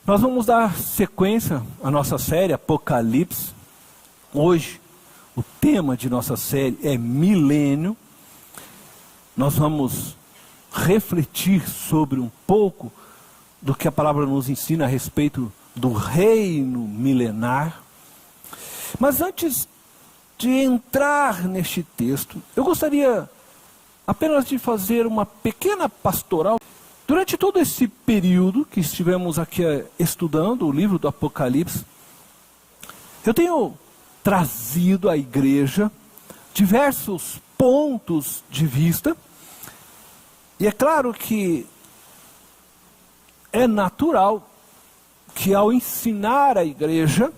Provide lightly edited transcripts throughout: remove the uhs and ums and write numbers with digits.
Nós vamos dar sequência à nossa série Apocalipse. Hoje, o tema de nossa série é milênio. Nós vamos refletir sobre um pouco do que a palavra nos ensina a respeito do reino milenar. Mas antes de entrar neste texto, eu gostaria apenas de fazer uma pequena pastoral. Durante todo esse período que estivemos aqui estudando o livro do Apocalipse, eu tenho trazido à igreja diversos pontos de vista, e é claro que é natural que ao ensinar a igreja,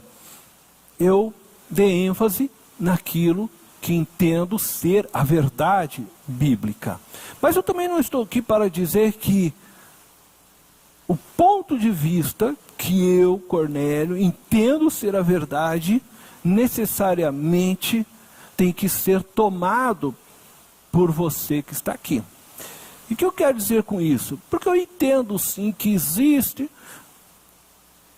eu dê ênfase naquilo que entendo ser a verdade bíblica. Mas eu também não estou aqui para dizer que o ponto de vista que eu, Cornélio, entendo ser a verdade, necessariamente tem que ser tomado por você que está aqui. E o que eu quero dizer com isso? Porque eu entendo sim que existe,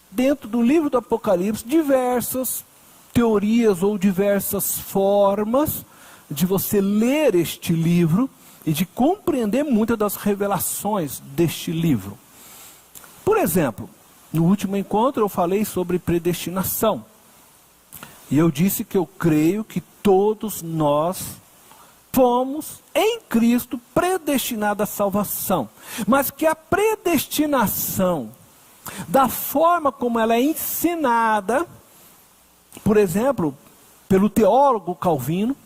dentro do livro do Apocalipse, diversas teorias ou diversas formas de você ler este livro e de compreender muitas das revelações deste livro. Por exemplo, no último encontro eu falei sobre predestinação. E eu disse que eu creio que todos nós fomos em Cristo predestinados à salvação. Mas que a predestinação, da forma como ela é ensinada, por exemplo, pelo teólogo Calvino,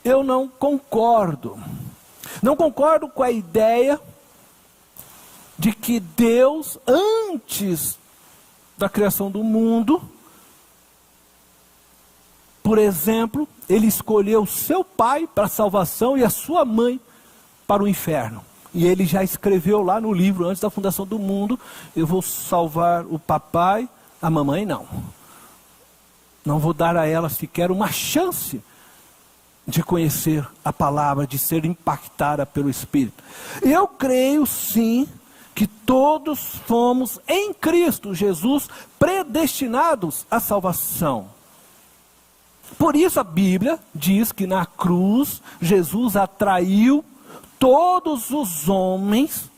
eu não concordo. Não concordo com a ideia de que Deus, antes da criação do mundo, por exemplo, ele escolheu seu pai para a salvação e a sua mãe para o inferno. E ele já escreveu lá no livro, antes da fundação do mundo, eu vou salvar o papai, a mamãe não. Não vou dar a ela sequer uma chance de conhecer a palavra, de ser impactada pelo Espírito. Eu creio sim que todos fomos em Cristo Jesus predestinados à salvação. Por isso a Bíblia diz que na cruz Jesus atraiu todos os homens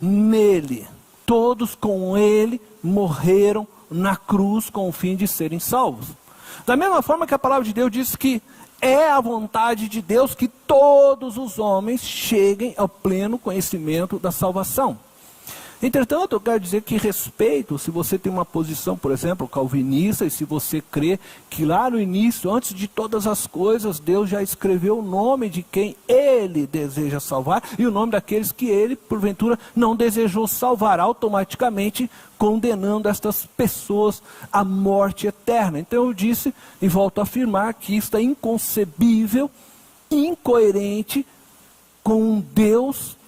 nele. Todos com ele morreram na cruz com o fim de serem salvos. Da mesma forma que a palavra de Deus diz que é a vontade de Deus que todos os homens cheguem ao pleno conhecimento da salvação. Entretanto, eu quero dizer que respeito, se você tem uma posição, por exemplo, calvinista, e se você crê que lá no início, antes de todas as coisas, Deus já escreveu o nome de quem Ele deseja salvar, e o nome daqueles que Ele, porventura, não desejou salvar, automaticamente condenando estas pessoas à morte eterna. Então eu disse, e volto a afirmar, que isto é inconcebível, incoerente com um Deus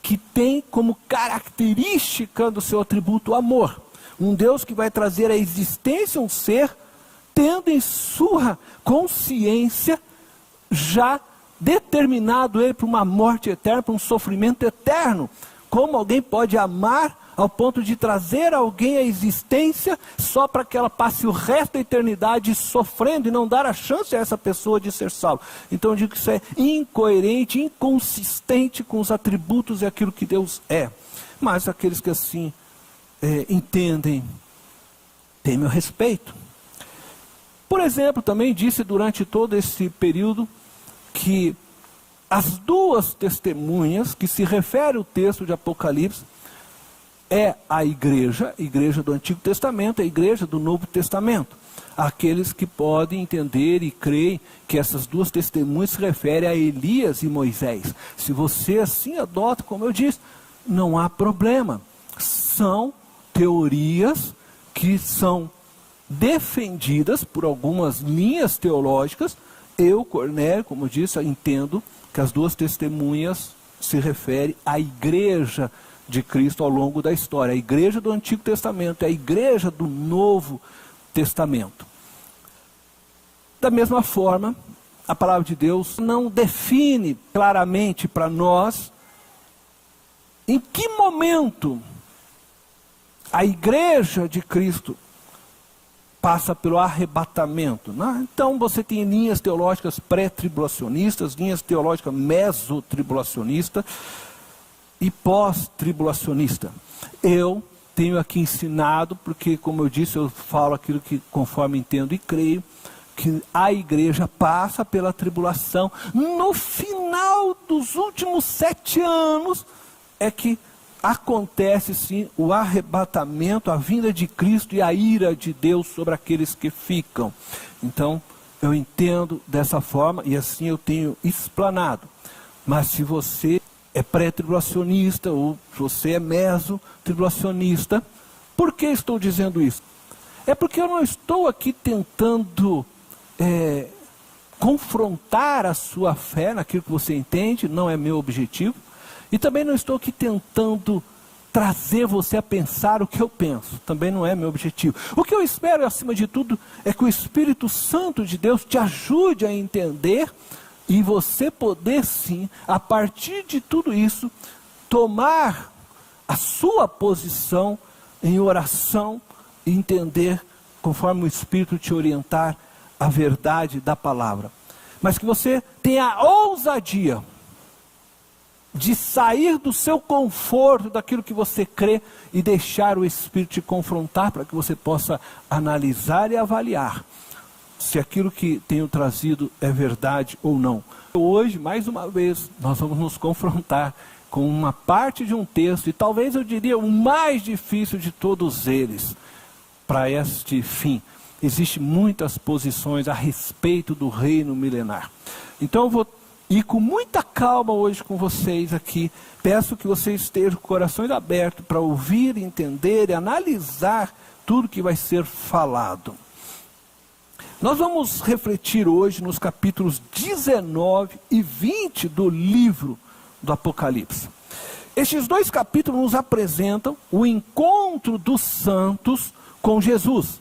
que tem como característica do seu atributo o amor. Um Deus que vai trazer à existência um ser, tendo em sua consciência já determinado ele para uma morte eterna, para um sofrimento eterno. Como alguém pode amar ao ponto de trazer alguém à existência só para que ela passe o resto da eternidade sofrendo e não dar a chance a essa pessoa de ser salva? Então eu digo que isso é incoerente, inconsistente com os atributos e aquilo que Deus é. Mas aqueles que assim entendem, têm meu respeito. Por exemplo, também disse durante todo esse período que as duas testemunhas que se refere ao texto de Apocalipse é a igreja do Antigo Testamento, a igreja do Novo Testamento. Aqueles que podem entender e creem que essas duas testemunhas se referem a Elias e Moisés. Se você assim adota, como eu disse, não há problema. São teorias que são defendidas por algumas linhas teológicas. Eu, Cornélio, como eu disse, entendo que as duas testemunhas se referem à igreja de Cristo ao longo da história. A igreja do Antigo Testamento é a igreja do Novo Testamento. Da mesma forma, a palavra de Deus não define claramente para nós Em que momento a igreja de Cristo passa pelo arrebatamento? Então você tem linhas teológicas pré-tribulacionistas, linhas teológicas mesotribulacionistas e pós-tribulacionista. Eu tenho aqui ensinado, porque como eu disse, eu falo aquilo que conforme entendo e creio, que a igreja passa pela tribulação. No final dos últimos 7 anos é que acontece sim o arrebatamento, a vinda de Cristo e a ira de Deus sobre aqueles que ficam. Então eu entendo dessa forma e assim eu tenho explanado. Mas se você é pré-tribulacionista ou se você é meso-tribulacionista, por que estou dizendo isso? É porque eu não estou aqui tentando confrontar a sua fé naquilo que você entende, não é meu objetivo. E também não estou aqui tentando trazer você a pensar o que eu penso, também não é meu objetivo. O que eu espero, acima de tudo, é que o Espírito Santo de Deus te ajude a entender e você poder sim, a partir de tudo isso, tomar a sua posição em oração e entender, conforme o Espírito te orientar, a verdade da palavra. Mas que você tenha a ousadia de sair do seu conforto, daquilo que você crê, e deixar o Espírito te confrontar, para que você possa analisar e avaliar se aquilo que tenho trazido é verdade ou não. Hoje, mais uma vez, nós vamos nos confrontar com uma parte de um texto, e talvez eu diria o mais difícil de todos eles, para este fim. Existem muitas posições a respeito do reino milenar. Então eu vou ir com muita calma hoje com vocês aqui. Peço que vocês estejam com corações abertos para ouvir, entender e analisar tudo que vai ser falado. Nós vamos refletir hoje nos capítulos 19 e 20 do livro do Apocalipse. Estes 2 capítulos nos apresentam o encontro dos santos com Jesus.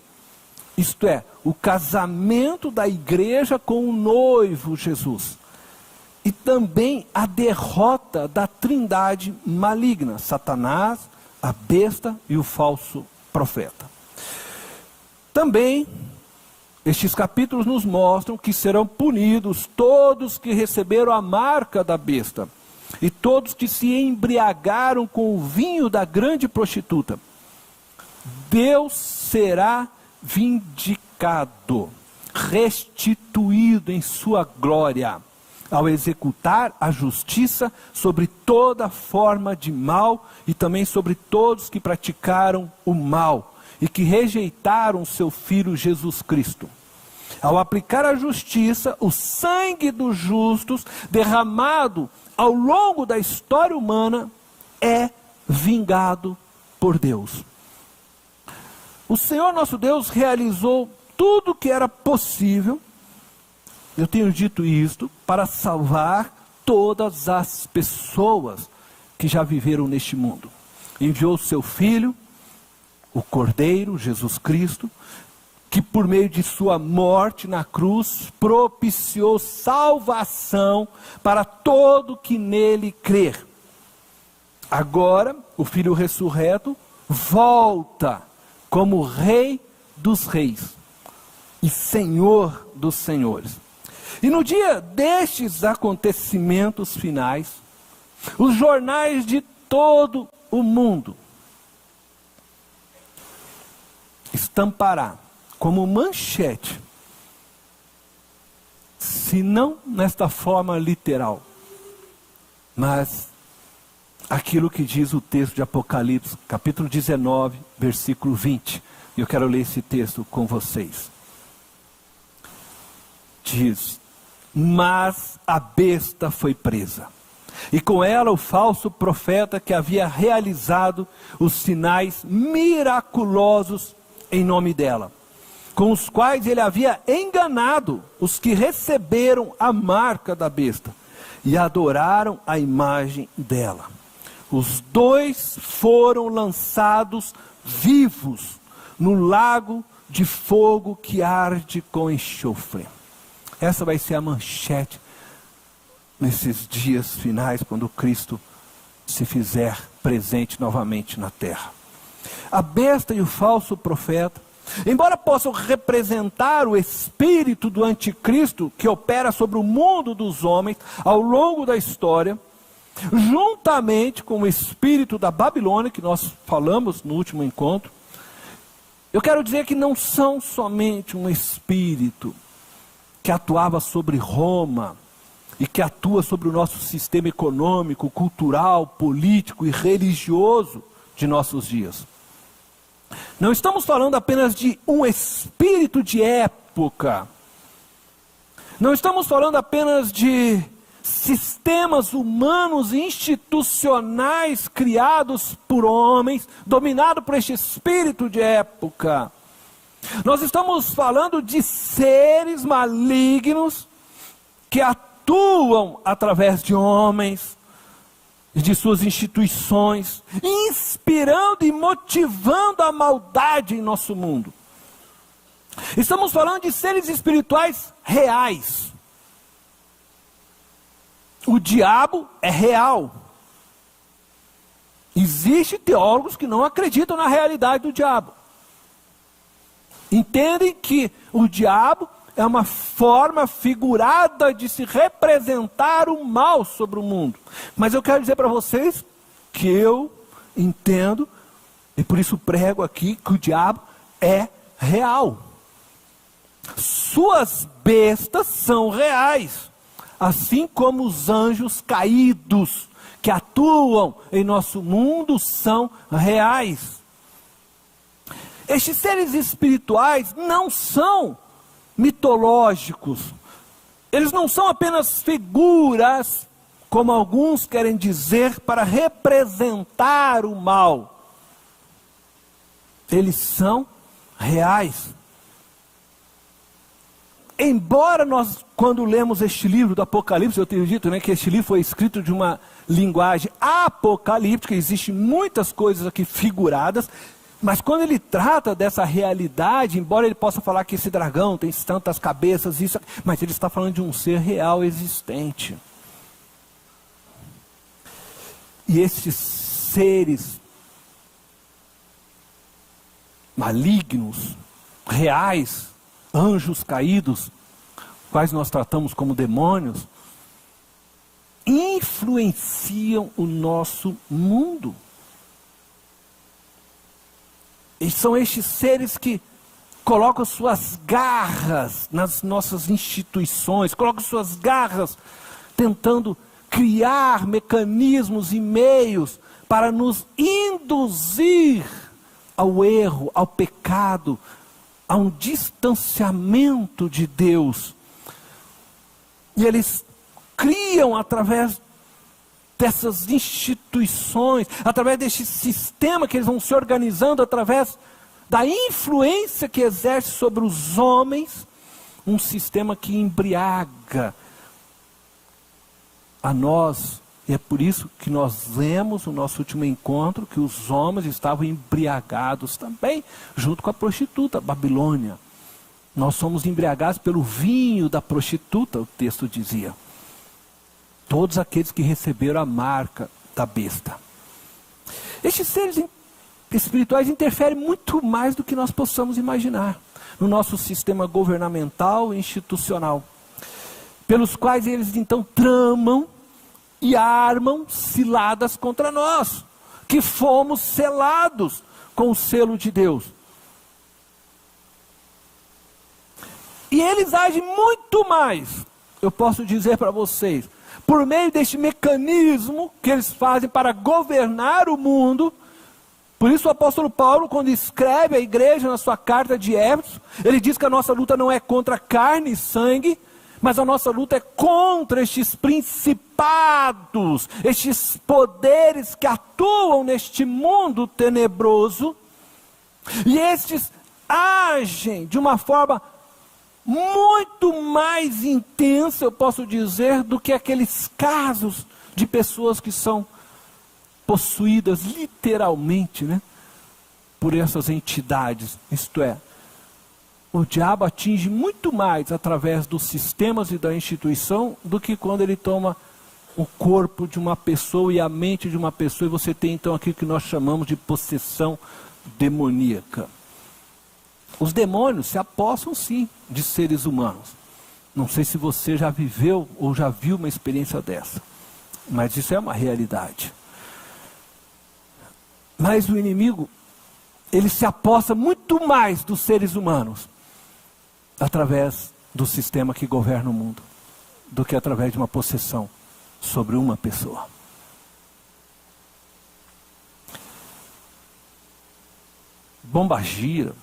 Isto é, o casamento da igreja com o noivo Jesus. E também a derrota da trindade maligna, Satanás, a besta e o falso profeta. Também, estes capítulos nos mostram que serão punidos todos que receberam a marca da besta, e todos que se embriagaram com o vinho da grande prostituta. Deus será vindicado, restituído em sua glória, ao executar a justiça sobre toda forma de mal e também sobre todos que praticaram o mal e que rejeitaram seu Filho Jesus Cristo. Ao aplicar a justiça, o sangue dos justos derramado ao longo da história humana é vingado por Deus. O Senhor nosso Deus realizou tudo o que era possível, eu tenho dito isto, para salvar todas as pessoas que já viveram neste mundo. Enviou seu Filho, o Cordeiro, Jesus Cristo, que por meio de sua morte na cruz, propiciou salvação para todo que nele crer. Agora, o Filho ressurreto volta como Rei dos Reis e Senhor dos Senhores. E no dia destes acontecimentos finais, os jornais de todo o mundo estampará como manchete, se não nesta forma literal, mas aquilo que diz o texto de Apocalipse, capítulo 19, versículo 20. E eu quero ler esse texto com vocês. Diz: mas a besta foi presa, e com ela o falso profeta que havia realizado os sinais miraculosos em nome dela, com os quais ele havia enganado os que receberam a marca da besta e adoraram a imagem dela. Os 2 foram lançados vivos no lago de fogo que arde com enxofre. Essa vai ser a manchete nesses dias finais, quando Cristo se fizer presente novamente na terra. A besta e o falso profeta, embora possam representar o espírito do anticristo que opera sobre o mundo dos homens ao longo da história, juntamente com o espírito da Babilônia, que nós falamos no último encontro, eu quero dizer que não são somente um espírito que atuava sobre Roma e que atua sobre o nosso sistema econômico, cultural, político e religioso de nossos dias. Não estamos falando apenas de um espírito de época. Não estamos falando apenas de sistemas humanos e institucionais criados por homens, dominados por este espírito de época. Nós estamos falando de seres malignos que atuam através de homens e de suas instituições, inspirando e motivando a maldade em nosso mundo. Estamos falando de seres espirituais reais. O diabo é real. Existem teólogos que não acreditam na realidade do diabo. Entendem que o diabo é uma forma figurada de se representar o mal sobre o mundo. Mas eu quero dizer para vocês que eu entendo, e por isso prego aqui, que o diabo é real. Suas bestas são reais, assim como os anjos caídos que atuam em nosso mundo são reais. Estes seres espirituais não são mitológicos. Eles não são apenas figuras, como alguns querem dizer, para representar o mal. Eles são reais. Embora nós, quando lemos este livro do Apocalipse, eu tenho dito, que este livro foi escrito de uma linguagem apocalíptica, existem muitas coisas aqui figuradas, mas quando ele trata dessa realidade, embora ele possa falar que esse dragão tem tantas cabeças, isso, mas ele está falando de um ser real existente. E esses seres malignos, reais, anjos caídos, quais nós tratamos como demônios, influenciam o nosso mundo. E são estes seres que colocam suas garras nas nossas instituições, colocam suas garras tentando criar mecanismos e meios para nos induzir ao erro, ao pecado, a um distanciamento de Deus. E eles criam através dessas instituições, através deste sistema que eles vão se organizando, através da influência que exerce sobre os homens, um sistema que embriaga a nós. E é por isso que nós lemos no nosso último encontro que os homens estavam embriagados também, junto com a prostituta, Babilônia. Nós somos embriagados pelo vinho da prostituta, o texto dizia. Todos aqueles que receberam a marca da besta. Estes seres espirituais interferem muito mais do que nós possamos imaginar no nosso sistema governamental e institucional, pelos quais eles então tramam e armam ciladas contra nós, que fomos selados com o selo de Deus. E eles agem muito mais, eu posso dizer para vocês, por meio deste mecanismo que eles fazem para governar o mundo. Por isso o apóstolo Paulo, quando escreve à igreja na sua carta de Éfeso, ele diz que a nossa luta não é contra carne e sangue, mas a nossa luta é contra estes principados, estes poderes que atuam neste mundo tenebroso, e estes agem de uma forma muito mais intensa, eu posso dizer, do que aqueles casos de pessoas que são possuídas literalmente, por essas entidades. Isto é, o diabo atinge muito mais através dos sistemas e da instituição do que quando ele toma o corpo de uma pessoa e a mente de uma pessoa, e você tem então aquilo que nós chamamos de possessão demoníaca. Os demônios se apossam sim de seres humanos. Não sei se você já viveu ou já viu uma experiência dessa, mas isso é uma realidade. Mas o inimigo, ele se apossa muito mais dos seres humanos através do sistema que governa o mundo, do que através de uma possessão sobre uma pessoa. Bombagira,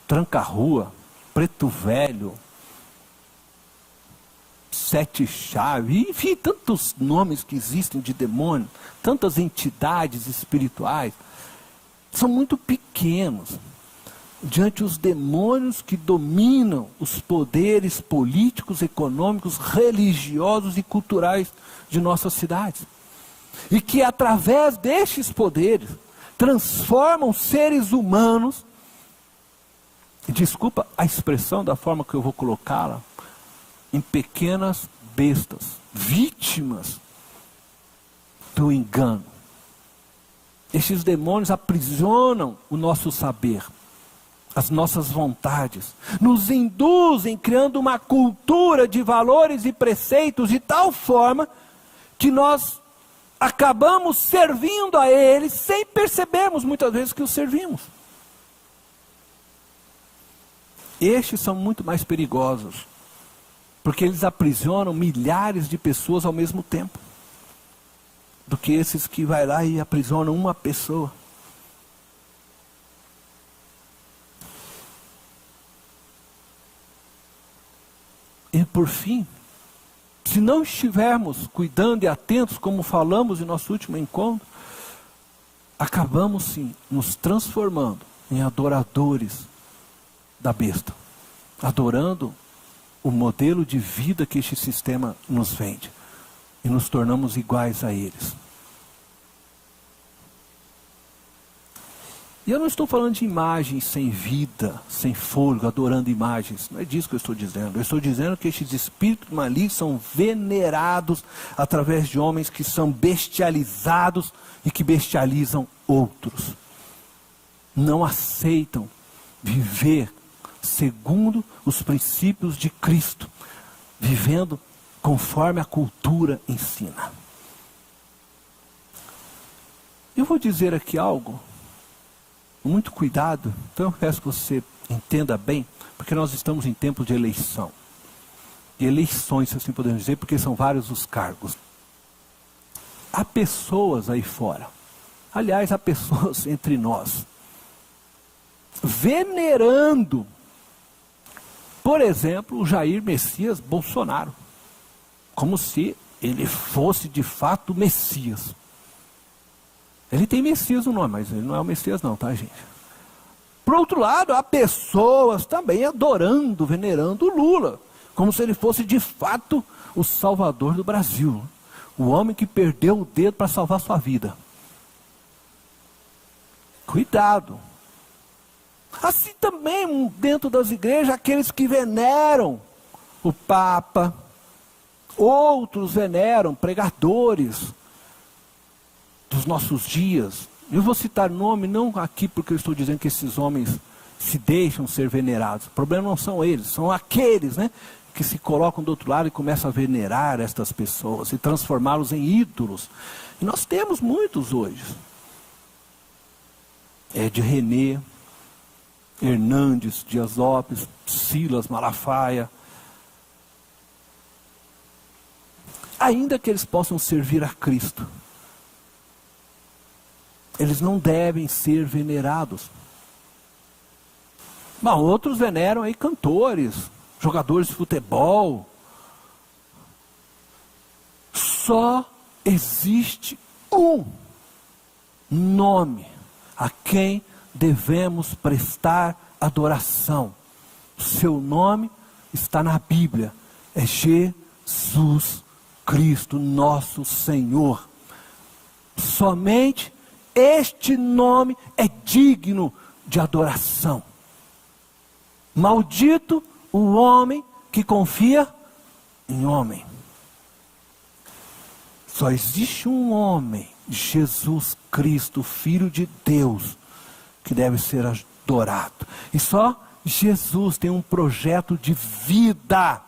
Tranca-Rua, Preto Velho, Sete Chaves, enfim, tantos nomes que existem de demônio, tantas entidades espirituais, são muito pequenos diante os demônios que dominam os poderes políticos, econômicos, religiosos e culturais de nossas cidades. E que através destes poderes transformam seres humanos, desculpa a expressão da forma que eu vou colocá-la, em pequenas bestas, vítimas do engano. Estes demônios aprisionam o nosso saber, as nossas vontades, nos induzem criando uma cultura de valores e preceitos de tal forma que nós acabamos servindo a eles sem percebermos muitas vezes que os servimos. Estes são muito mais perigosos, porque eles aprisionam milhares de pessoas ao mesmo tempo, do que esses que vai lá e aprisionam uma pessoa. E por fim, se não estivermos cuidando e atentos, como falamos em nosso último encontro, acabamos sim nos transformando em adoradores da besta, adorando o modelo de vida que este sistema nos vende, e nos tornamos iguais a eles. E eu não estou falando de imagens sem vida, sem fôlego, adorando imagens. Não é disso que eu estou dizendo. Eu estou dizendo que estes espíritos malignos são venerados através de homens que são bestializados e que bestializam outros. Não aceitam viver segundo os princípios de Cristo, vivendo conforme a cultura ensina. Eu vou dizer aqui algo, muito cuidado, então eu peço que você entenda bem, porque nós estamos em tempos de eleição. De eleições, se assim podemos dizer, porque são vários os cargos. Há pessoas aí fora, aliás, há pessoas entre nós, venerando, por exemplo, o Jair Messias Bolsonaro, como se ele fosse de fato o Messias. Ele tem Messias no nome, mas ele não é o Messias não, tá, gente? Por outro lado, há pessoas também adorando, venerando o Lula, como se ele fosse de fato o salvador do Brasil, o homem que perdeu o dedo para salvar sua vida. Cuidado. Assim também dentro das igrejas, aqueles que veneram o Papa, outros veneram pregadores dos nossos dias. Eu vou citar nome, não aqui porque eu estou dizendo que esses homens se deixam ser venerados. O problema não são eles, são aqueles, né, que se colocam do outro lado e começam a venerar estas pessoas e transformá-los em ídolos. E nós temos muitos hoje. Ed René, Hernandes, Dias Lopes, Silas Malafaia. Ainda que eles possam servir a Cristo, eles não devem ser venerados. Mas outros veneram aí cantores, jogadores de futebol. Só existe um nome a quem devemos prestar adoração. O seu nome está na Bíblia. É Jesus Cristo, nosso Senhor. Somente este nome é digno de adoração. Maldito o homem que confia em homem. Só existe um homem, Jesus Cristo, Filho de Deus, que deve ser adorado. E só Jesus tem um projeto de vida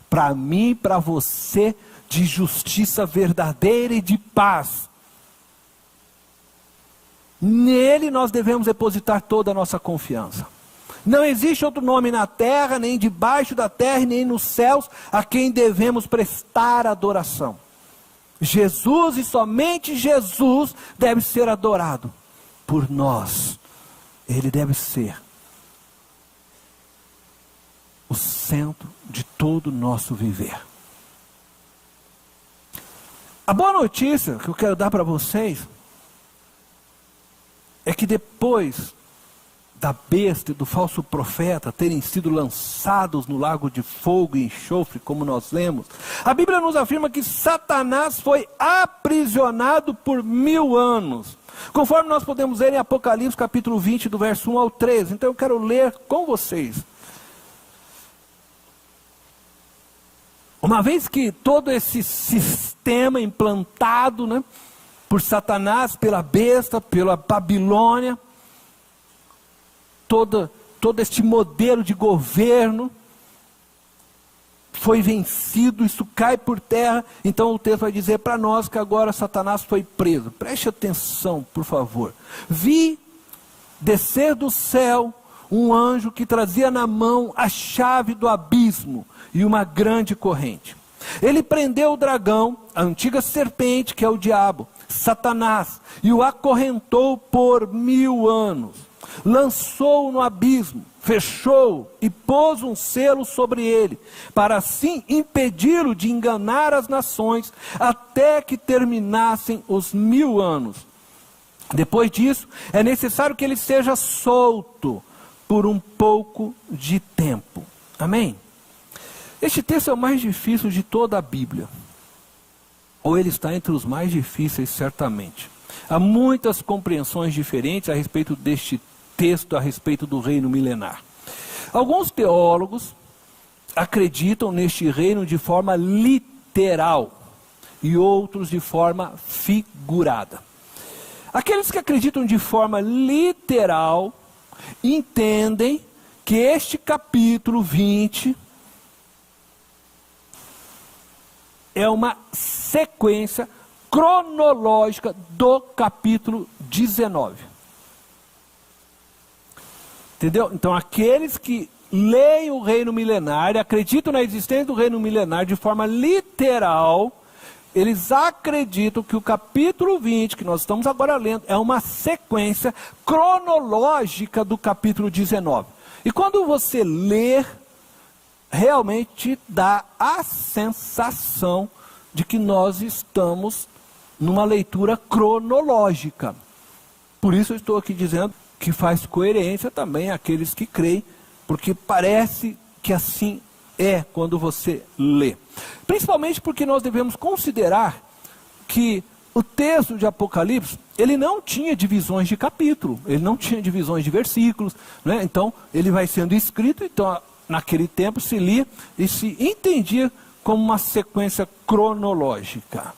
para mim e para você, de justiça verdadeira e de paz. Nele nós devemos depositar toda a nossa confiança. Não existe outro nome na terra, nem debaixo da terra, nem nos céus, a quem devemos prestar adoração. Jesus e somente Jesus deve ser adorado por nós. Ele deve ser o centro de todo o nosso viver. A boa notícia que eu quero dar para vocês é que depois da besta e do falso profeta terem sido lançados no lago de fogo e enxofre, como nós lemos, a Bíblia nos afirma que Satanás foi aprisionado por 1000 anos, conforme nós podemos ver em Apocalipse capítulo 20, do verso 1 ao 13. Então eu quero ler com vocês. Uma vez que todo esse sistema implantado, né, por Satanás, pela besta, pela Babilônia, todo este modelo de governo foi vencido, isso cai por terra. Então o texto vai dizer para nós que agora Satanás foi preso. Preste atenção, por favor. Vi descer do céu um anjo que trazia na mão a chave do abismo e uma grande corrente. Ele prendeu o dragão, a antiga serpente, que é o diabo, Satanás, e o acorrentou por 1000 anos. Lançou-o no abismo, fechou-o e pôs um selo sobre ele, para assim impedi-lo de enganar as nações, até que terminassem os 1000 anos. Depois disso, é necessário que ele seja solto por um pouco de tempo. Amém? Este texto é o mais difícil de toda a Bíblia. Ou ele está entre os mais difíceis, certamente. Há muitas compreensões diferentes a respeito deste texto, a respeito do reino milenar. Alguns teólogos acreditam neste reino de forma literal e outros de forma figurada. Aqueles que acreditam de forma literal entendem que este capítulo 20 é uma sequência cronológica do capítulo 19. Entendeu? Então aqueles que leem o reino milenar, acreditam na existência do reino milenar de forma literal, eles acreditam que o capítulo 20, que nós estamos agora lendo, é uma sequência cronológica do capítulo 19. E quando você lê, realmente dá a sensação de que nós estamos numa leitura cronológica. Por isso eu estou aqui dizendo que faz coerência também àqueles que creem, porque parece que assim é quando você lê. Principalmente porque nós devemos considerar que o texto de Apocalipse, ele não tinha divisões de capítulo, ele não tinha divisões de versículos, né? Então ele vai sendo escrito, então naquele tempo se lia e se entendia como uma sequência cronológica.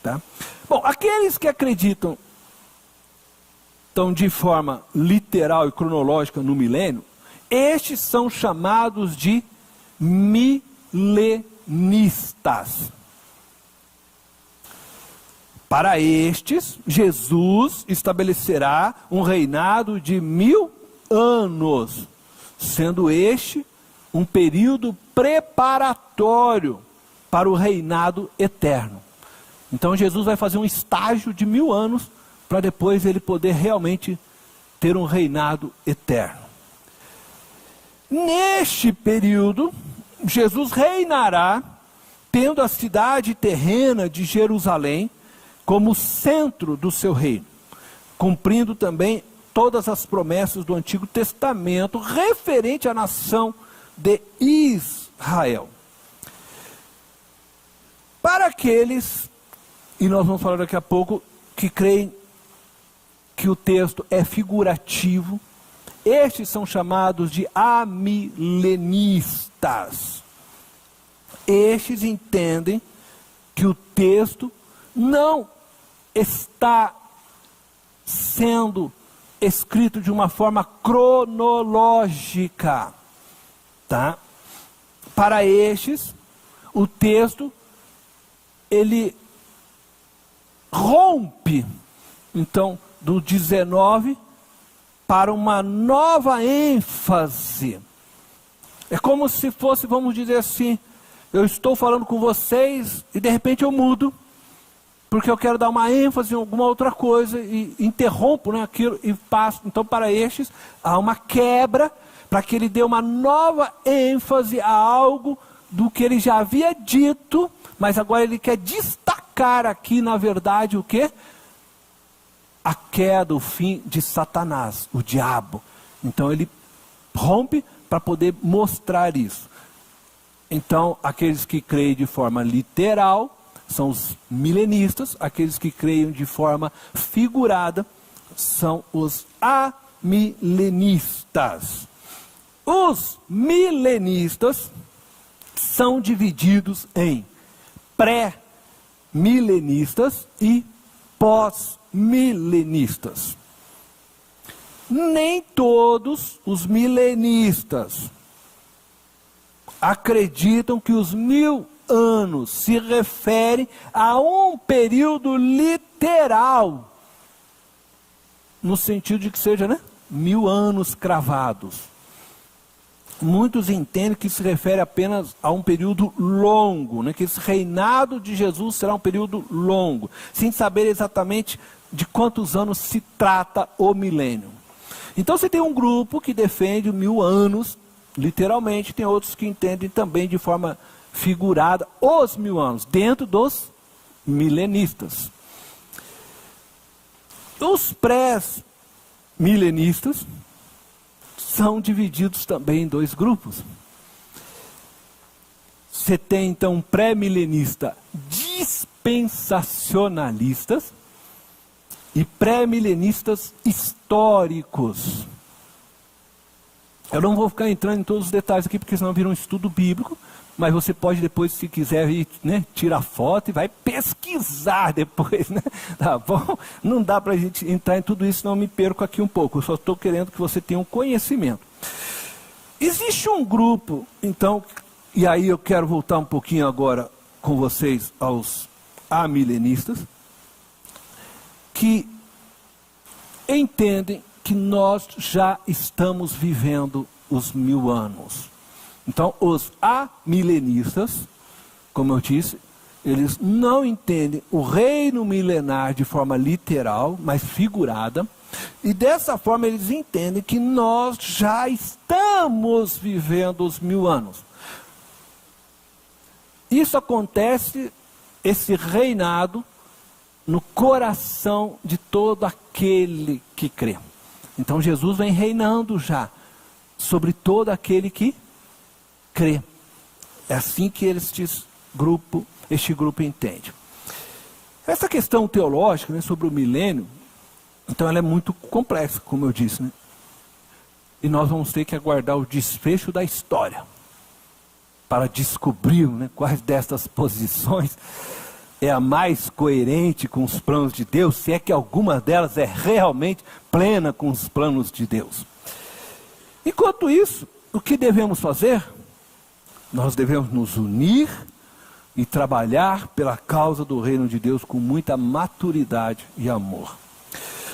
Tá? Bom, aqueles que acreditam então, de forma literal e cronológica no milênio, estes são chamados de milenistas. Para estes, Jesus estabelecerá um reinado de 1000 anos, sendo este um período preparatório para o reinado eterno. Então Jesus vai fazer um estágio de 1000 anos, para depois ele poder realmente ter um reinado eterno. Neste período, Jesus reinará, tendo a cidade terrena de Jerusalém como centro do seu reino, cumprindo também todas as promessas do Antigo Testamento referente à nação de Israel. Para aqueles, e nós vamos falar daqui a pouco, que creem que o texto é figurativo, estes são chamados de amilenistas. Estes entendem que o texto não está sendo escrito de uma forma cronológica, tá? Para estes, o texto, ele rompe, então, do 19 para uma nova ênfase. É como se fosse, vamos dizer assim, eu estou falando com vocês e de repente eu mudo, porque eu quero dar uma ênfase em alguma outra coisa e interrompo, né, aquilo e passo. Então, para estes, há uma quebra para que ele dê uma nova ênfase a algo do que ele já havia dito, mas agora ele quer destacar aqui, na verdade, o quê? A queda, o fim de Satanás, o diabo. Então ele rompe para poder mostrar isso. Então, aqueles que creem de forma literal são os milenistas, aqueles que creem de forma figurada são os amilenistas. Os milenistas são divididos em pré-milenistas e pós-milenistas. Nem todos os milenistas acreditam que os 1000 anos se referem a um período literal, no sentido de que seja, né, 1000 anos cravados. Muitos entendem que se refere apenas a um período longo, né, que esse reinado de Jesus será um período longo, sem saber exatamente de quantos anos se trata o milênio. Então você tem um grupo que defende 1000 anos, literalmente, tem outros que entendem também de forma figurada os 1000 anos, dentro dos milenistas. Os pré-milenistas são divididos também em dois grupos. Você tem então um pré-milenista dispensacionalistas e pré-milenistas históricos. Eu não vou ficar entrando em todos os detalhes aqui, porque senão vira um estudo bíblico, mas você pode depois, se quiser, ir, né, tirar foto e vai pesquisar depois, né? Tá bom? Não dá para a gente entrar em tudo isso, senão eu me perco aqui um pouco. Eu só estou querendo que você tenha um conhecimento. Existe um grupo, então, e aí eu quero voltar um pouquinho agora com vocês aos amilenistas, que entendem que nós já estamos vivendo os 1000 anos. Então, os amilenistas, como eu disse, eles não entendem o reino milenar de forma literal, mas figurada, e dessa forma eles entendem que nós já estamos vivendo os 1000 anos. Isso acontece, esse reinado, no coração de todo aquele que crê. Então Jesus vem reinando já sobre todo aquele que crê. É assim que este grupo entende. Essa questão teológica, né, sobre o milênio, então ela é muito complexa, como eu disse, né? E nós vamos ter que aguardar o desfecho da história para descobrir, né, quais destas posições é a mais coerente com os planos de Deus, se é que alguma delas é realmente plena com os planos de Deus. Enquanto isso, o que devemos fazer? Nós devemos nos unir e trabalhar pela causa do reino de Deus com muita maturidade e amor.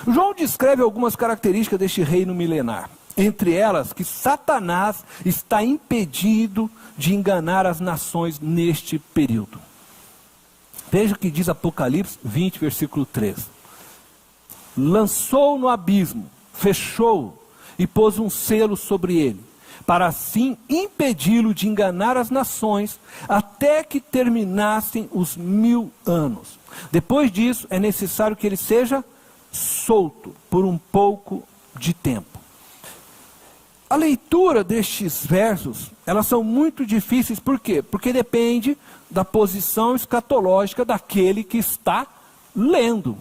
João descreve algumas características deste reino milenar. Entre elas, que Satanás está impedido de enganar as nações neste período. Veja o que diz Apocalipse 20, versículo 3. Lançou no abismo, fechou e pôs um selo sobre ele, para assim impedi-lo de enganar as nações, até que terminassem os 1000 anos. Depois disso, é necessário que ele seja solto por um pouco de tempo. A leitura destes versos, elas são muito difíceis, por quê? Porque depende da posição escatológica daquele que está lendo.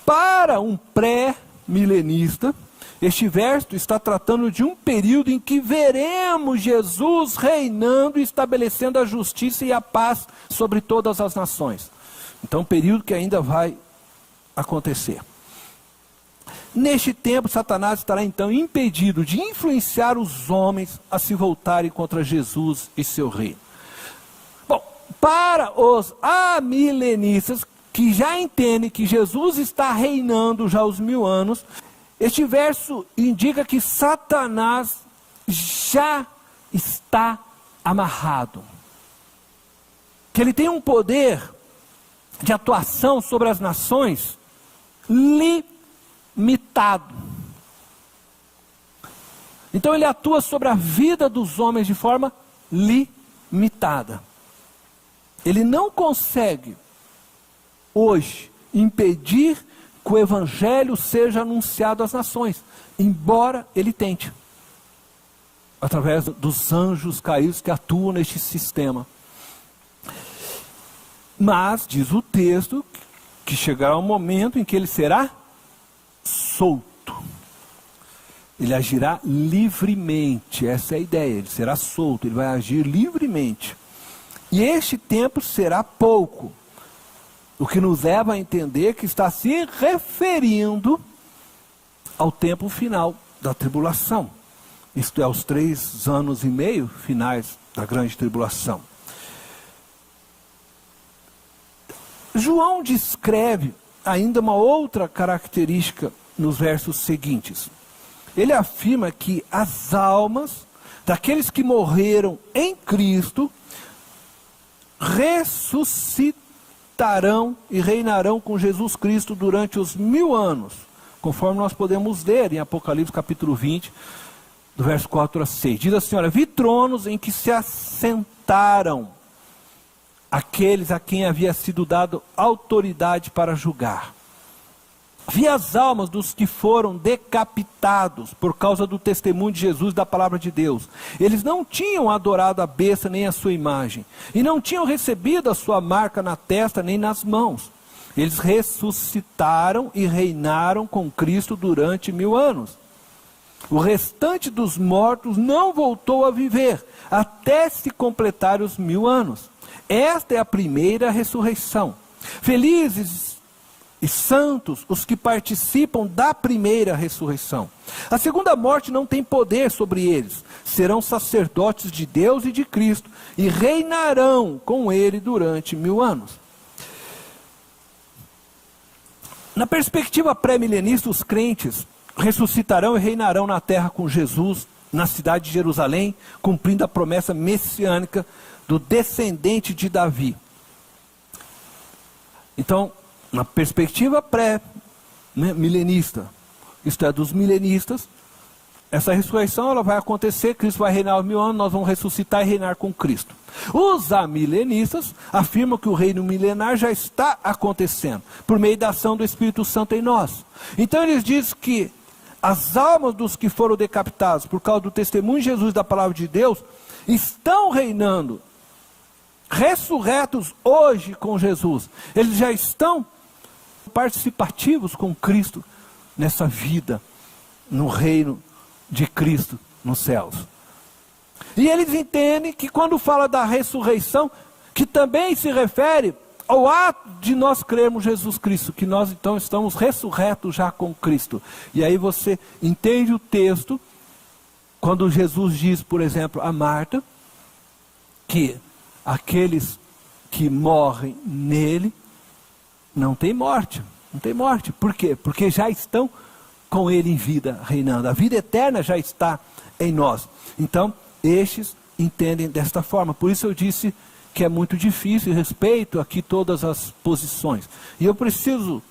Para um pré-milenista, este verso está tratando de um período em que veremos Jesus reinando e estabelecendo a justiça e a paz sobre todas as nações. Então, um período que ainda vai acontecer. Neste tempo, Satanás estará então impedido de influenciar os homens a se voltarem contra Jesus e seu reino. Bom, para os amilenistas, que já entendem que Jesus está reinando já os 1000 anos, este verso indica que Satanás já está amarrado. Que ele tem um poder de atuação sobre as nações limitado. Então ele atua sobre a vida dos homens de forma limitada. Ele não consegue hoje impedir que o evangelho seja anunciado às nações, embora ele tente, através dos anjos caídos que atuam neste sistema. Mas, diz o texto, que chegará um momento em que ele será solto. Ele agirá livremente, essa é a ideia, ele será solto, ele vai agir livremente. E este tempo será pouco, o que nos leva a entender que está se referindo ao tempo final da tribulação. Isto é, aos 3 anos e meio finais da grande tribulação. João descreve ainda uma outra característica nos versos seguintes. Ele afirma que as almas daqueles que morreram em Cristo ressuscitarão e reinarão com Jesus Cristo durante os 1000 anos, conforme nós podemos ler em Apocalipse capítulo 20, do verso 4 a 6. Diz assim, olha, vi tronos em que se assentaram aqueles a quem havia sido dado autoridade para julgar. Vi as almas dos que foram decapitados por causa do testemunho de Jesus e da palavra de Deus. Eles não tinham adorado a besta nem a sua imagem, e não tinham recebido a sua marca na testa nem nas mãos. Eles ressuscitaram e reinaram com Cristo durante 1000 anos. O restante dos mortos não voltou a viver, até se completar os 1000 anos. Esta é a primeira ressurreição. Felizes e santos os que participam da primeira ressurreição. A segunda morte não tem poder sobre eles. Serão sacerdotes de Deus e de Cristo e reinarão com ele durante 1000 anos. Na perspectiva pré-milenista, os crentes ressuscitarão e reinarão na terra com Jesus, na cidade de Jerusalém, cumprindo a promessa messiânica do descendente de Davi. Então, na perspectiva pré-milenista, isto é, dos milenistas, essa ressurreição ela vai acontecer, Cristo vai reinar os 1000 anos, nós vamos ressuscitar e reinar com Cristo. Os amilenistas afirmam que o reino milenar já está acontecendo, por meio da ação do Espírito Santo em nós. Então eles dizem que as almas dos que foram decapitados por causa do testemunho de Jesus e da palavra de Deus, estão reinando, ressurretos hoje com Jesus. Eles já estão participativos com Cristo nessa vida, no reino de Cristo nos céus. E eles entendem que quando fala da ressurreição, que também se refere ao ato de nós crermos Jesus Cristo, que nós então estamos ressurretos já com Cristo. E aí você entende o texto, quando Jesus diz, por exemplo, a Marta, que aqueles que morrem nele, não tem morte. Não tem morte. Por quê? Porque já estão com ele em vida, reinando. A vida eterna já está em nós. Então, estes entendem desta forma. Por isso eu disse que é muito difícil, e respeito aqui todas as posições. E eu preciso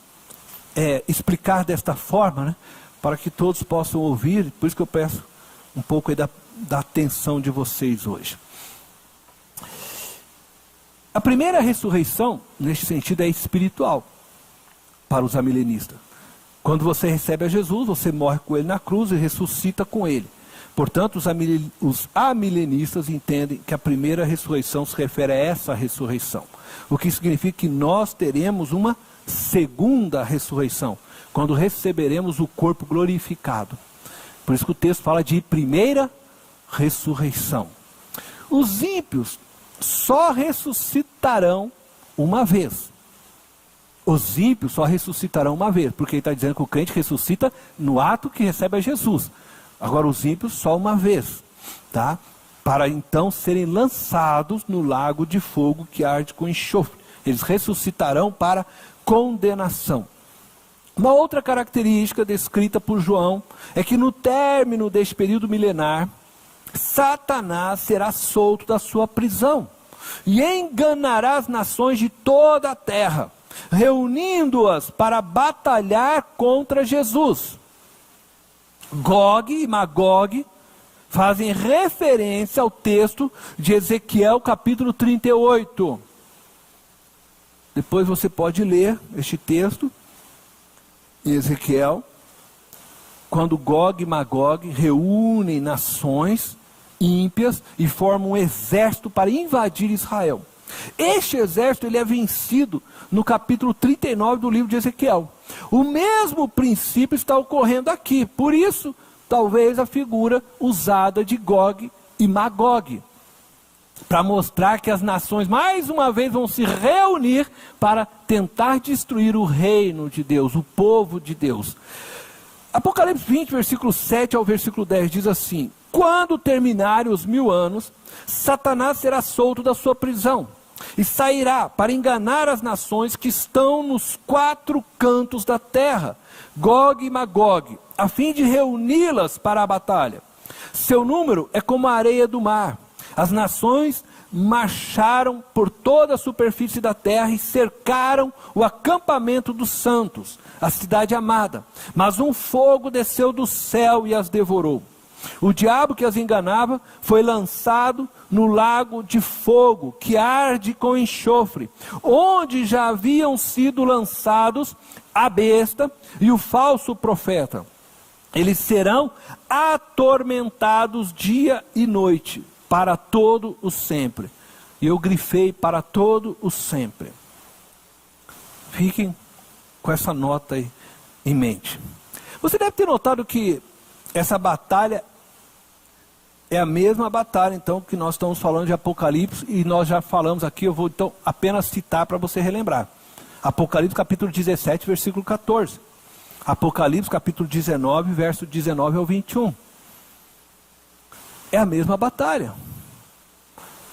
explicar desta forma, né, para que todos possam ouvir. Por isso que eu peço um pouco aí da atenção de vocês hoje. A primeira ressurreição, neste sentido, é espiritual para os amilenistas. Quando você recebe a Jesus, você morre com ele na cruz e ressuscita com ele. Portanto, os amilenistas entendem que a primeira ressurreição se refere a essa ressurreição. O que significa que nós teremos uma segunda ressurreição, quando receberemos o corpo glorificado. Por isso que o texto fala de primeira ressurreição. Os ímpios só ressuscitarão uma vez. Os ímpios só ressuscitarão uma vez, porque ele está dizendo que o crente ressuscita no ato que recebe a Jesus. Agora os ímpios só uma vez, tá? Para então serem lançados no lago de fogo que arde com enxofre. Eles ressuscitarão para condenação. Uma outra característica descrita por João é que no término deste período milenar, Satanás será solto da sua prisão e enganará as nações de toda a terra, reunindo-as para batalhar contra Jesus. Gog e Magog fazem referência ao texto de Ezequiel capítulo 38. Depois você pode ler este texto em Ezequiel, quando Gog e Magog reúnem nações ímpias e formam um exército para invadir Israel. Este exército ele é vencido no capítulo 39 do livro de Ezequiel. O mesmo princípio está ocorrendo aqui, por isso, talvez a figura usada de Gog e Magog, para mostrar que as nações mais uma vez vão se reunir para tentar destruir o reino de Deus, o povo de Deus. Apocalipse 20, versículo 7 ao versículo 10 diz assim: quando terminarem os 1000 anos, Satanás será solto da sua prisão e sairá para enganar as nações que estão nos 4 cantos da terra, Gog e Magog, a fim de reuni-las para a batalha. Seu número é como a areia do mar. As nações marcharam por toda a superfície da terra e cercaram o acampamento dos santos, a cidade amada. Mas um fogo desceu do céu e as devorou. O diabo que as enganava foi lançado no lago de fogo, que arde com enxofre, onde já haviam sido lançados a besta e o falso profeta. Eles serão atormentados dia e noite, para todo o sempre. E eu grifei para todo o sempre. Fiquem com essa nota aí em mente. Você deve ter notado que essa batalha é a mesma batalha, então, que nós estamos falando de Apocalipse, e nós já falamos aqui, eu vou então apenas citar para você relembrar. Apocalipse capítulo 17, versículo 14. Apocalipse capítulo 19, verso 19 ao 21. É a mesma batalha.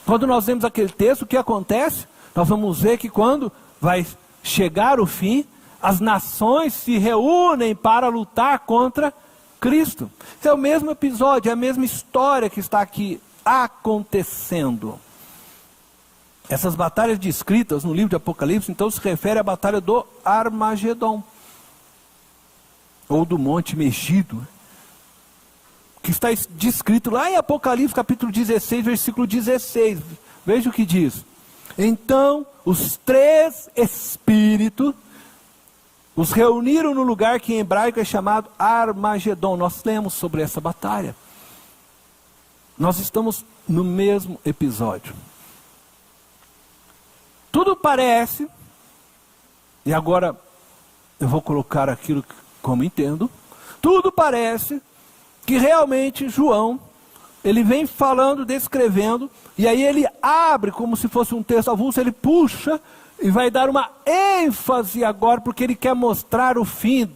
Quando nós vemos aquele texto, o que acontece? Nós vamos ver que quando vai chegar o fim, as nações se reúnem para lutar contra Cristo. Esse é o mesmo episódio, é a mesma história que está aqui acontecendo. Essas batalhas descritas no livro de Apocalipse, então, se refere à batalha do Armagedon, ou do Monte Megido, que está descrito lá em Apocalipse capítulo 16, versículo 16. Veja o que diz: então os 3 espíritos os reuniram no lugar que em hebraico é chamado Armagedon. Nós lemos sobre essa batalha. Nós estamos no mesmo episódio. Tudo parece, e agora eu vou colocar aquilo como entendo, tudo parece que realmente João, ele vem falando, descrevendo, e aí ele abre como se fosse um texto avulso, ele puxa e vai dar uma ênfase agora, porque ele quer mostrar o fim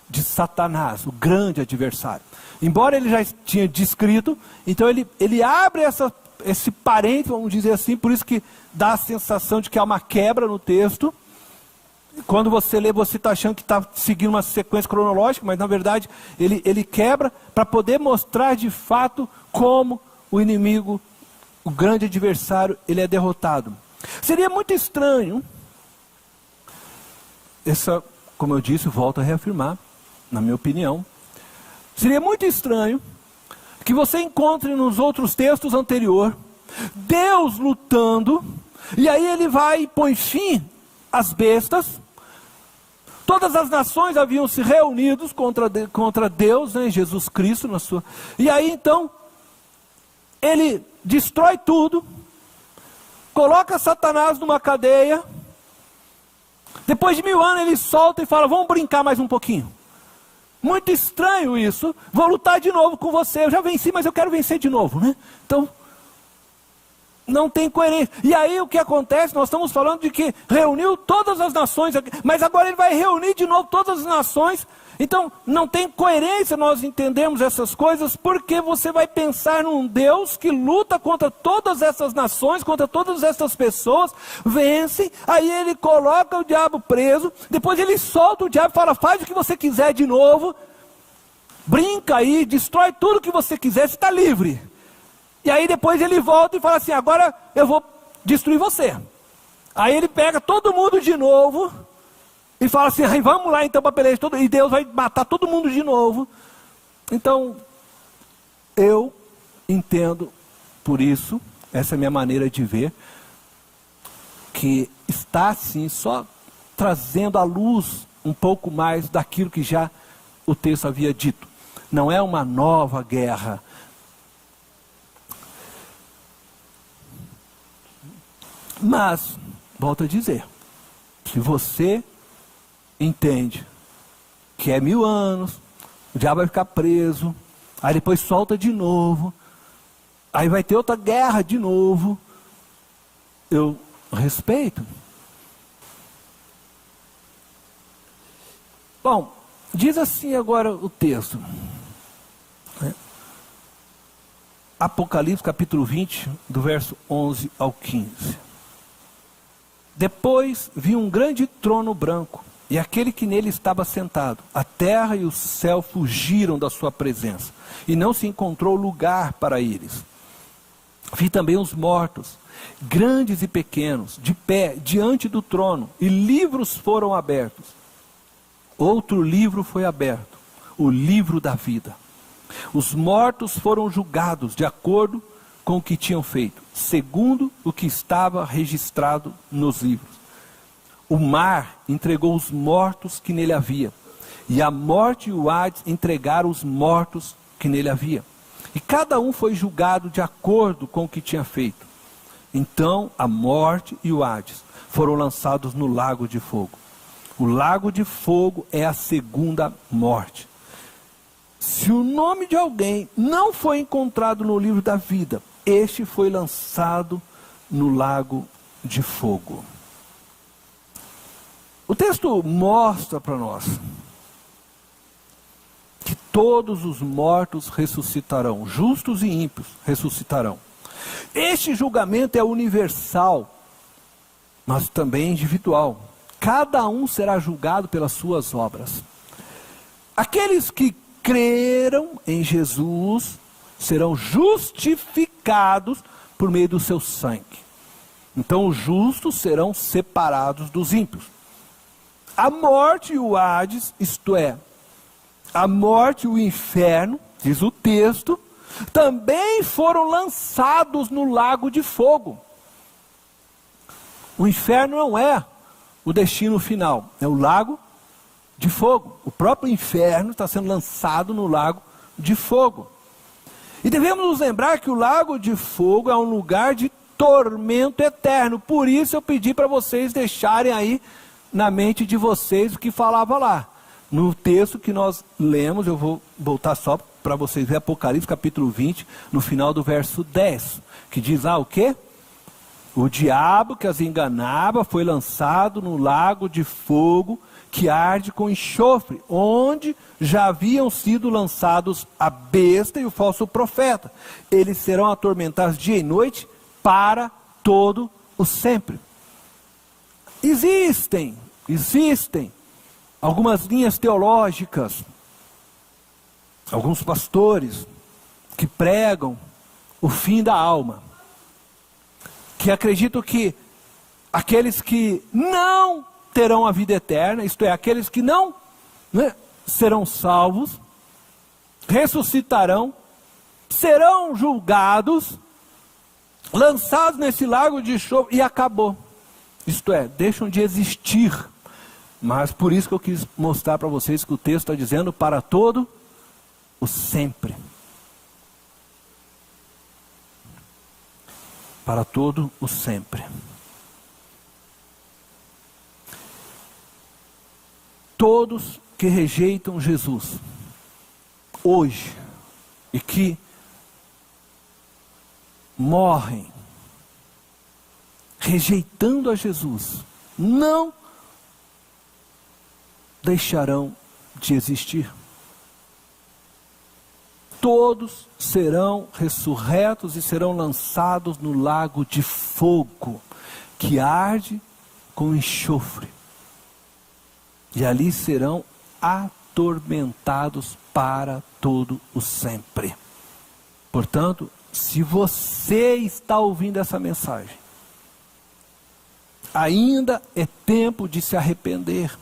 de Satanás, o grande adversário. Embora ele já tinha descrito, então ele abre esse parênteses, vamos dizer assim, por isso que dá a sensação de que há uma quebra no texto. Quando você lê, você está achando que está seguindo uma sequência cronológica, mas na verdade ele quebra para poder mostrar de fato como o inimigo, o grande adversário, ele é derrotado. Seria muito estranho, como eu disse, volto a reafirmar, na minha opinião, seria muito estranho que você encontre nos outros textos anteriores, Deus lutando, e aí ele vai e põe fim às bestas. Todas as nações haviam se reunido contra Deus, né, Jesus Cristo, e aí então, ele destrói tudo, coloca Satanás numa cadeia, depois de 1000 anos ele solta e fala: vamos brincar mais um pouquinho. Muito estranho isso, vou lutar de novo com você, eu já venci, mas eu quero vencer de novo, né? Então, Não tem coerência. E aí o que acontece? Nós estamos falando de que reuniu todas as nações, mas agora ele vai reunir de novo todas as nações. Então não tem coerência nós entendemos essas coisas, porque você vai pensar num Deus que luta contra todas essas nações, contra todas essas pessoas, vence, aí ele coloca o diabo preso, depois ele solta o diabo e fala, faz o que você quiser de novo, brinca aí, destrói tudo que você quiser, você está livre. E aí depois ele volta e fala assim, agora eu vou destruir você. Aí ele pega todo mundo de novo e fala assim, vamos lá então para pelejar todo, e Deus vai matar todo mundo de novo. Então, eu entendo por isso, essa é a minha maneira de ver, que está assim, só trazendo à luz um pouco mais daquilo que já o texto havia dito. Não é uma nova guerra. Mas, volto a dizer, se você entende que é 1000 anos, o diabo vai ficar preso, aí depois solta de novo, aí vai ter outra guerra de novo, eu respeito. Bom, diz assim agora o texto, Apocalipse capítulo 20, do verso 11 ao 15. Depois vi um grande trono branco, e aquele que nele estava sentado. A terra e o céu fugiram da sua presença, e não se encontrou lugar para eles. Vi também os mortos, grandes e pequenos, de pé diante do trono, e livros foram abertos. Outro livro foi aberto, o livro da vida. Os mortos foram julgados de acordo com o que tinham feito, segundo o que estava registrado nos livros. O mar entregou os mortos que nele havia, e a morte e o Hades entregaram os mortos que nele havia. E cada um foi julgado de acordo com o que tinha feito. Então a morte e o Hades foram lançados no lago de fogo. O lago de fogo é a segunda morte. Se o nome de alguém não foi encontrado no livro da vida, este foi lançado no lago de fogo. O texto mostra para nós que todos os mortos ressuscitarão, justos e ímpios ressuscitarão. Este julgamento é universal, mas também individual. Cada um será julgado pelas suas obras. Aqueles que creram em Jesus serão justificados por meio do seu sangue. Então os justos serão separados dos ímpios. A morte e o Hades, isto é, a morte e o inferno, diz o texto, também foram lançados no lago de fogo. O inferno não é o destino final, é o lago de fogo. O próprio inferno está sendo lançado no lago de fogo. E devemos nos lembrar que o lago de fogo é um lugar de tormento eterno. Por isso eu pedi para vocês deixarem aí na mente de vocês o que falava lá. No texto que nós lemos, eu vou voltar só para vocês verem, Apocalipse capítulo 20, no final do verso 10, que diz o quê? O diabo que as enganava foi lançado no lago de fogo que arde com enxofre, onde já haviam sido lançados a besta e o falso profeta. Eles serão atormentados dia e noite para todo o sempre. Existem algumas linhas teológicas, alguns pastores que pregam o fim da alma, que acreditam que aqueles que não terão a vida eterna, isto é, aqueles que não serão salvos, ressuscitarão, serão julgados, lançados nesse lago de enxofre e acabou. Isto é, deixam de existir. Mas por isso que eu quis mostrar para vocês que o texto está dizendo para todo o sempre. Para todo o sempre. Todos que rejeitam Jesus hoje e que morrem rejeitando a Jesus, não deixarão de existir. Todos serão ressurretos e serão lançados no lago de fogo, que arde com enxofre. E ali serão atormentados para todo o sempre. Portanto, se você está ouvindo essa mensagem, ainda é tempo de se arrepender.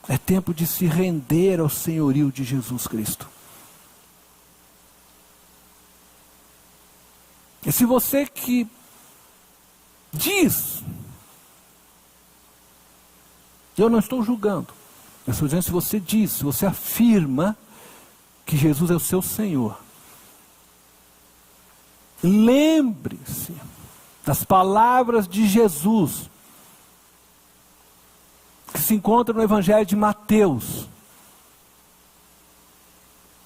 É tempo de se render ao senhorio de Jesus Cristo. E se você que diz, eu não estou julgando, eu estou dizendo, se você diz, se você afirma que Jesus é o seu Senhor, lembre-se das palavras de Jesus, que se encontra no Evangelho de Mateus.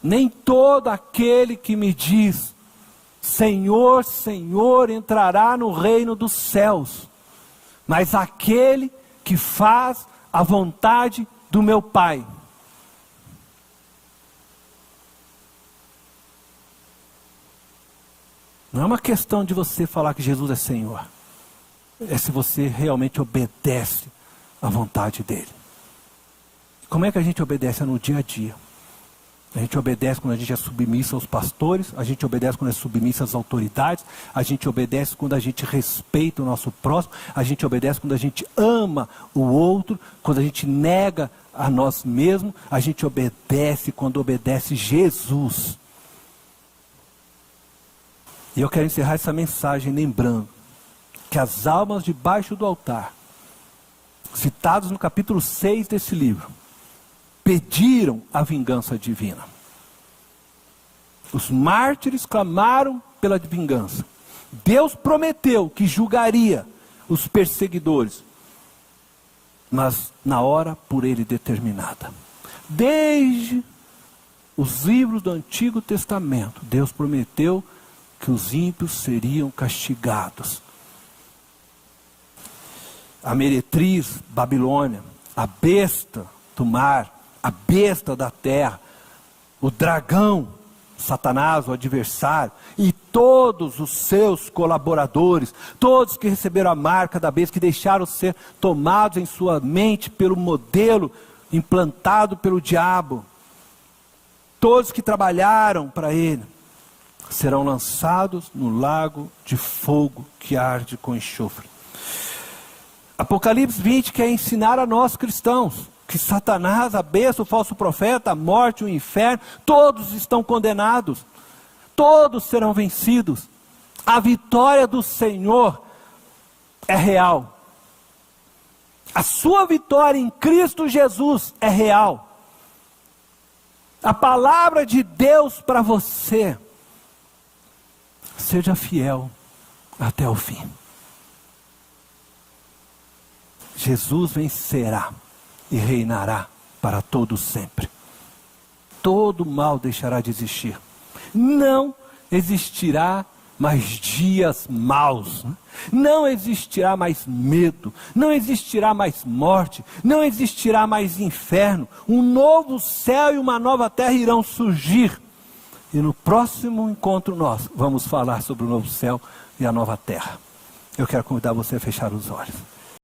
Nem todo aquele que me diz, Senhor, Senhor, entrará no reino dos céus, mas aquele que faz a vontade do meu Pai. Não é uma questão de você falar que Jesus é Senhor. É se você realmente obedece à vontade dEle. Como é que a gente obedece? É no dia a dia. A gente obedece quando a gente é submisso aos pastores, a gente obedece quando é submisso às autoridades, a gente obedece quando a gente respeita o nosso próximo, a gente obedece quando a gente ama o outro, quando a gente nega a nós mesmos, a gente obedece quando obedece Jesus. E eu quero encerrar essa mensagem lembrando que as almas debaixo do altar, citadas no capítulo 6 desse livro, pediram a vingança divina. Os mártires clamaram pela vingança. Deus prometeu que julgaria os perseguidores, mas na hora por Ele determinada. Desde os livros do Antigo Testamento, Deus prometeu que os ímpios seriam castigados. A meretriz Babilônia, a besta do mar, a besta da terra, o dragão, Satanás, o adversário, e todos os seus colaboradores, todos que receberam a marca da besta, que deixaram ser tomados em sua mente pelo modelo implantado pelo diabo, todos que trabalharam para ele, serão lançados no lago de fogo que arde com enxofre. Apocalipse 20 quer ensinar a nós cristãos que Satanás, a besta, o falso profeta, a morte, o inferno, todos estão condenados, todos serão vencidos. A vitória do Senhor é real. A sua vitória em Cristo Jesus é real. A palavra de Deus para você: seja fiel até o fim. Jesus vencerá e reinará para todo sempre. Todo mal deixará de existir. Não existirá mais dias maus. Não existirá mais medo. Não existirá mais morte. Não existirá mais inferno. Um novo céu e uma nova terra irão surgir. E no próximo encontro nós vamos falar sobre o novo céu e a nova terra. Eu quero convidar você a fechar os olhos.